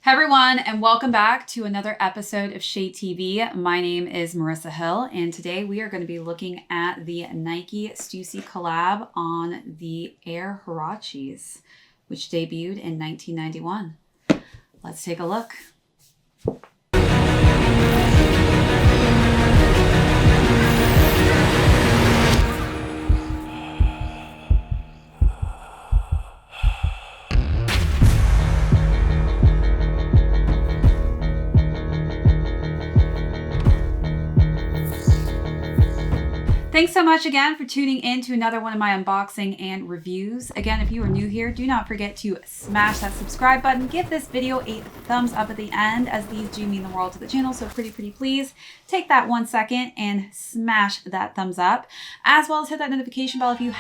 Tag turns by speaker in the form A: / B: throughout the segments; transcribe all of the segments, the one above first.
A: Hi everyone, and welcome back to another episode of ShadeTV. My name is Marissa Hill, and today we are going to be looking at the Nike STUSSY collab on the Air Huaraches, which debuted in 1991. Let's take a look. Thanks so much again for tuning in to another one of my unboxing and reviews. Again, if you are new here, do not forget to smash that subscribe button. Give this video a thumbs up at the end, as these do mean the world to the channel. So pretty please take that 1 second and smash that thumbs up, as well as hit that notification bell if you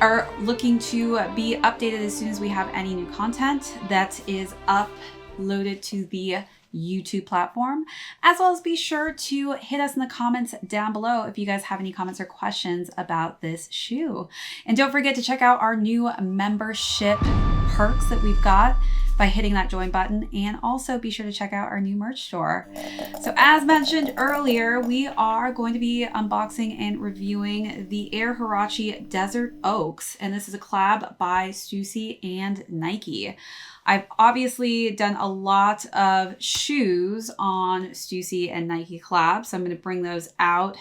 A: are looking to be updated as soon as we have any new content that is uploaded to the YouTube platform, as well as be sure to hit us in the comments down below if you guys have any comments or questions about this shoe. And don't forget to check out our new membership perks that we've got by hitting that join button, and also be sure to check out our new merch store. So as mentioned earlier, we are going to be unboxing and reviewing the Air Huarache Desert Oaks, and this is a collab by STUSSY and Nike. I've obviously done a lot of shoes on STUSSY and Nike collabs, so I'm going to bring those out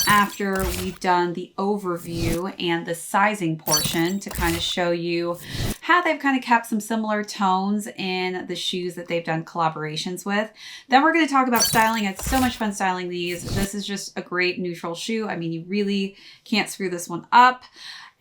A: after we've done the overview and the sizing portion to kind of show you how they've kind of kept some similar tones in the shoes that they've done collaborations with. Then we're going to talk about styling. It's so much fun styling these. This is just a great neutral shoe. I mean, you really can't screw this one up.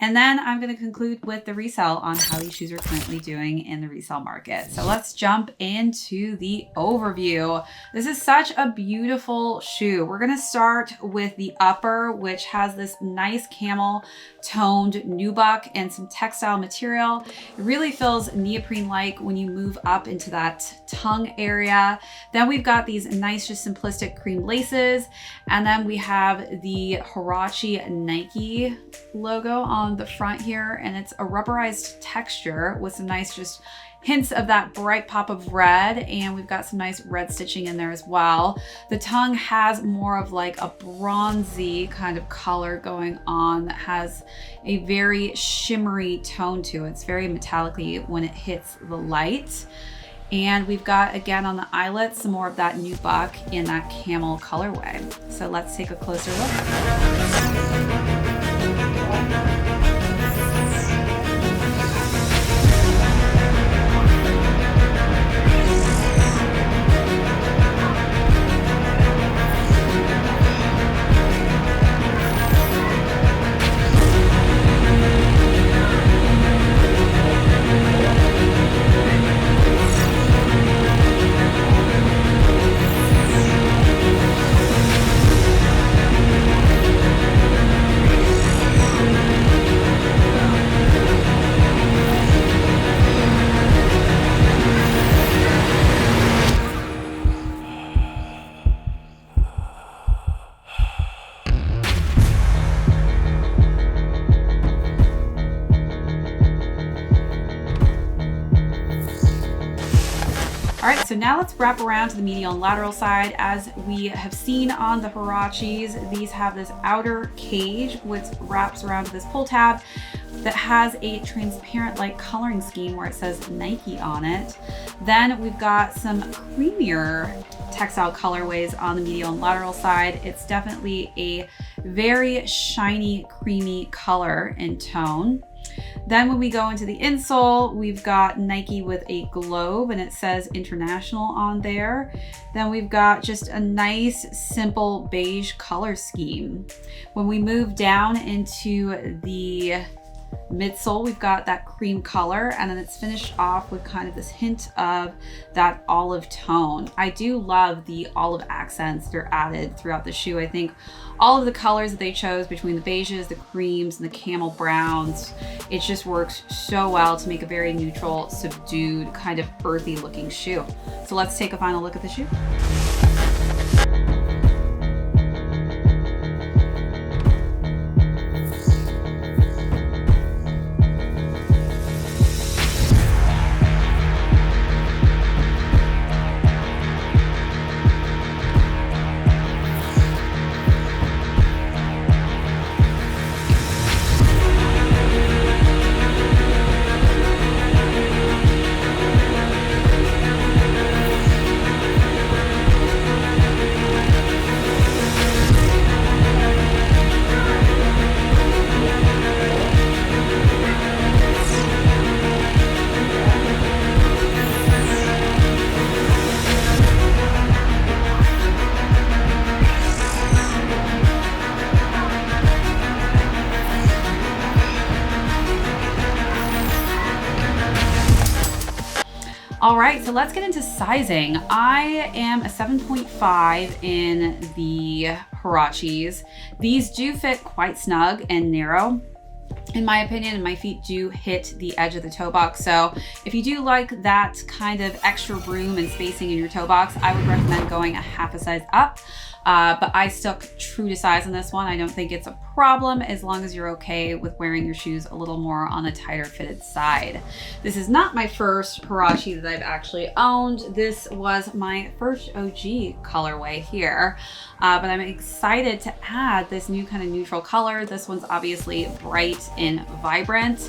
A: And then I'm going to conclude with the resale on how these shoes are currently doing in the resale market. So let's jump into the overview. This is such a beautiful shoe. We're going to start with the upper, which has this nice camel toned nubuck and some textile material. It really feels neoprene-like when you move up into that tongue area. Then we've got these nice, just simplistic cream laces. And then we have the Huarache Nike logo on the front here, and it's a rubberized texture with some nice just hints of that bright pop of red, and we've got some nice red stitching in there as well. The tongue has more of like a bronzy kind of color going on that has a very shimmery tone to it. It's very metallic-y when it hits the light. And we've got, again, on the eyelets, some more of that nubuck in that camel colorway. So let's take a closer look. All right, so now let's wrap around to the medial and lateral side. As we have seen on the Huaraches, these have this outer cage which wraps around to this pull tab that has a transparent like coloring scheme where it says Nike on it. Then we've got some creamier textile colorways on the medial and lateral side. It's definitely a very shiny, creamy color and tone. Then when we go into the insole, we've got Nike with a globe and it says international on there. Then we've got just a nice, simple beige color scheme. When we move down into the midsole, we've got that cream color, and then it's finished off with kind of this hint of that olive tone. I do love the olive accents that are added throughout the shoe. I think all of the colors that they chose between the beiges, the creams, and the camel browns, it just works so well to make a very neutral, subdued, kind of earthy looking shoe. So let's take a final look at the shoe. All right, so let's get into sizing. I am a 7.5 in the Huaraches. These do fit quite snug and narrow, in my opinion, and my feet do hit the edge of the toe box. So if you do like that kind of extra room and spacing in your toe box, I would recommend going a half a size up. But I stuck true to size on this one. I don't think it's a problem as long as you're okay with wearing your shoes a little more on the tighter fitted side. This is not my first Huarache that I've actually owned. This was my first OG colorway here. But I'm excited to add this new kind of neutral color. This one's obviously bright and vibrant.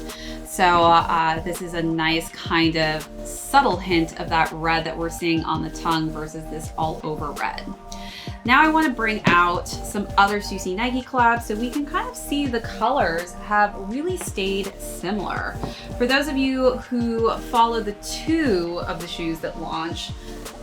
A: So this is a nice kind of subtle hint of that red that we're seeing on the tongue versus this all over red. Now I want to bring out some other STUSSY Nike collabs so we can kind of see the colors have really stayed similar. For those of you who follow the two of the shoes that launch,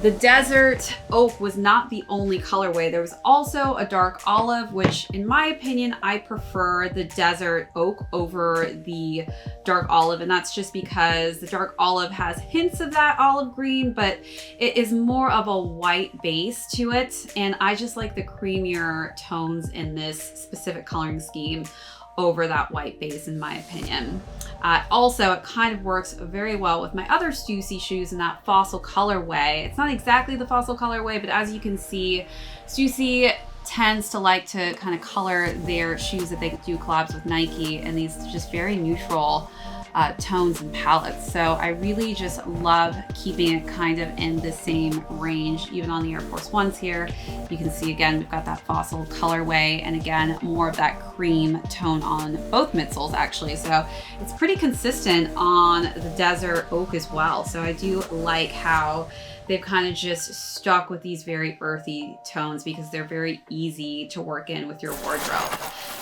A: the Desert Oak was not the only colorway. There was also a dark olive, which in my opinion, I prefer the Desert Oak over the dark olive. And that's just because the dark olive has hints of that olive green, but it is more of a white base to it. And I just like the creamier tones in this specific coloring scheme over that white base, in my opinion. Also, it kind of works very well with my other STUSSY shoes in that fossil colorway. It's not exactly the fossil colorway, but as you can see, STUSSY tends to like to kind of color their shoes that they do collabs with Nike in these just very neutral tones and palettes. So I really just love keeping it kind of in the same range. Even on the Air Force Ones here, you can see again, we've got that fossil colorway and again, more of that cream tone on both midsoles actually. So it's pretty consistent on the Desert Oak as well. So I do like how they've kind of just stuck with these very earthy tones because they're very easy to work in with your wardrobe.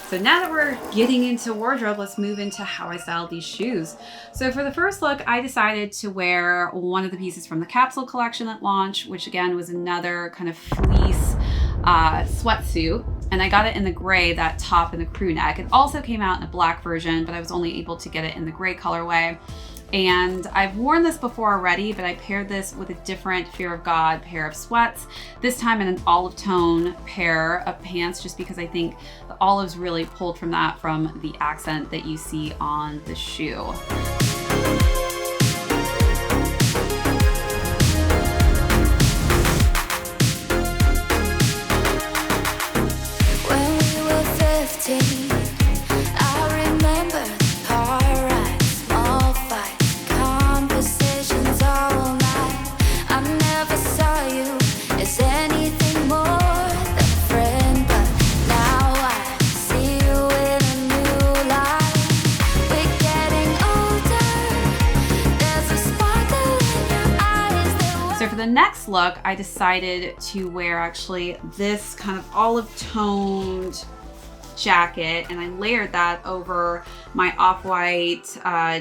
A: So now that we're getting into wardrobe, let's move into how I styled these shoes. So for the first look, I decided to wear one of the pieces from the capsule collection at launch, which again was another kind of fleece sweatsuit. And I got it in the gray, that top and the crew neck. It also came out in a black version, but I was only able to get it in the gray colorway. And I've worn this before already, but I paired this with a different Fear of God pair of sweats, this time in an olive tone pair of pants, just because I think the olives really pulled from that, from the accent that you see on the shoe.
B: When we were 15, I remember the car rides, small fights, conversations all night. I never saw you as anything more than a friend, but now I see you in a new light. We're getting older, there's a sparkle in your eyes.
A: So for the next look, I decided to wear actually this kind of olive toned jacket, and I layered that over my off-white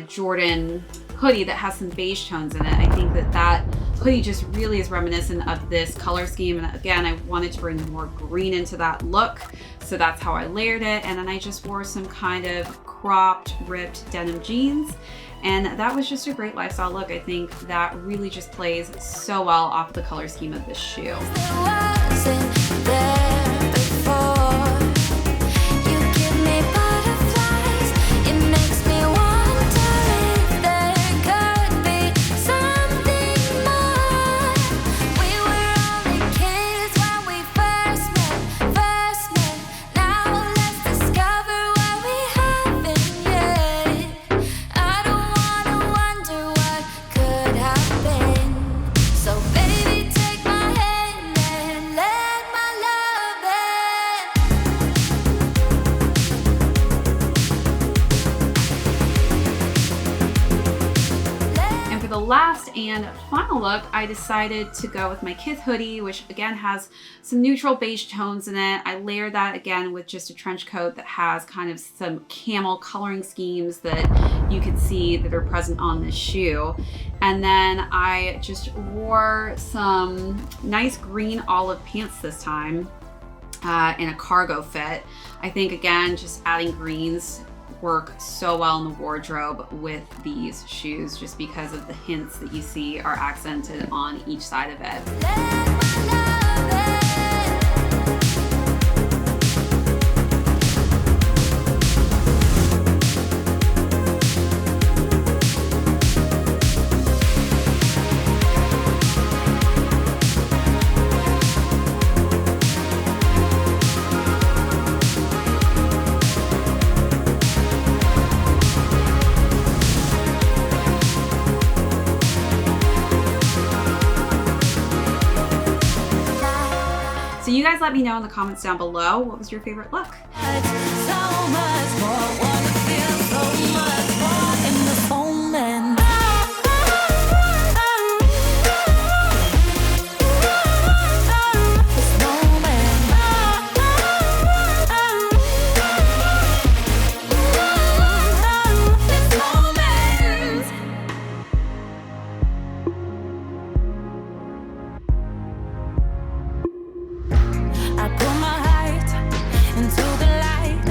A: Jordan hoodie that has some beige tones in it. I think that that hoodie just really is reminiscent of this color scheme, and again, I wanted to bring more green into that look, so that's how I layered it. And then I just wore some kind of cropped, ripped denim jeans, and that was just a great lifestyle look. I think that really just plays so well off the color scheme of this shoe. Last and final look, I decided to go with my Kith hoodie, which again has some neutral beige tones in it. I layered that again with just a trench coat that has kind of some camel coloring schemes that you can see that are present on this shoe. And then I just wore some nice green olive pants this time in a cargo fit. I think again, just adding greens work so well in the wardrobe with these shoes just because of the hints that you see are accented on each side of it. So you guys let me know in the comments down below, what was your favorite look?
B: So much more, wanna feel so much more in this moment. This moment. This moment. I put my heart into the light.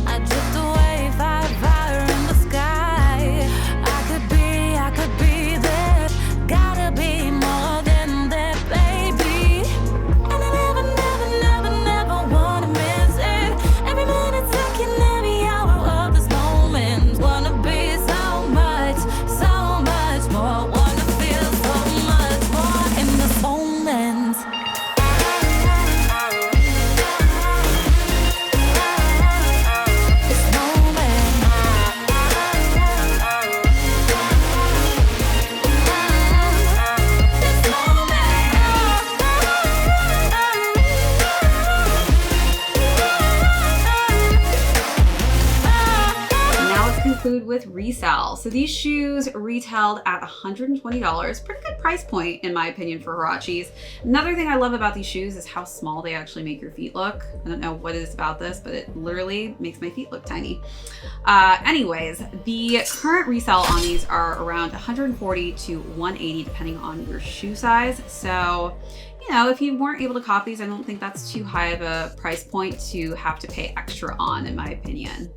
B: I drift away, fire in the sky. I could be there. Gotta be more than that, baby. And I never wanna miss it. Every minute, second, every hour of this moment. Wanna be so much more. Wanna feel so much more in this moment.
A: Conclude with Resale. So these shoes retailed at $120. Pretty good price point in my opinion for Huaraches. Another thing I love about these shoes is how small they actually make your feet look. I don't know what it is about this, but it literally makes my feet look tiny. Anyways, the current resale on these are around $140 to $180 depending on your shoe size. So you know, if you weren't able to cop these, I don't think that's too high of a price point to have to pay extra on, in my opinion.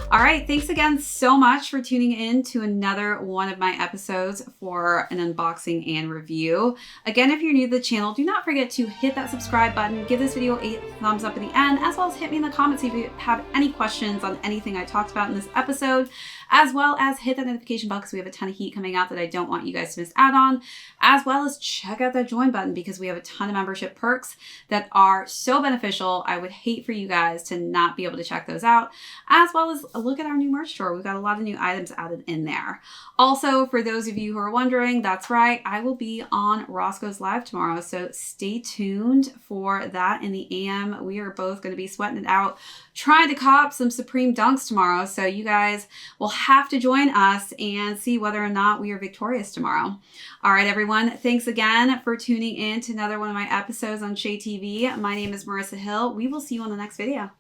A: All right, thanks again so much for tuning in to another one of my episodes for an unboxing and review. Again, if you're new to the channel, do not forget to hit that subscribe button, give this video a thumbs up at the end, as well as hit me in the comments if you have any questions on anything I talked about in this episode, as well as hit that notification bell because we have a ton of heat coming out that I don't want you guys to miss out on, as well as check out that join button because we have a ton of membership perks that are so beneficial. I would hate for you guys to not be able to check those out, as well as look at our new merch store. We've got a lot of new items added in there. Also, for those of you who are wondering, that's right, I will be on Roscoe's Live tomorrow, so stay tuned for that in the AM. We are both going to be sweating it out trying to cop some Supreme Dunks tomorrow, so you guys will have to join us and see whether or not we are victorious tomorrow. All right, everyone, thanks again for tuning in to another one of my episodes on ShadeTV. My name is Marissa Hill. We will see you on the next video.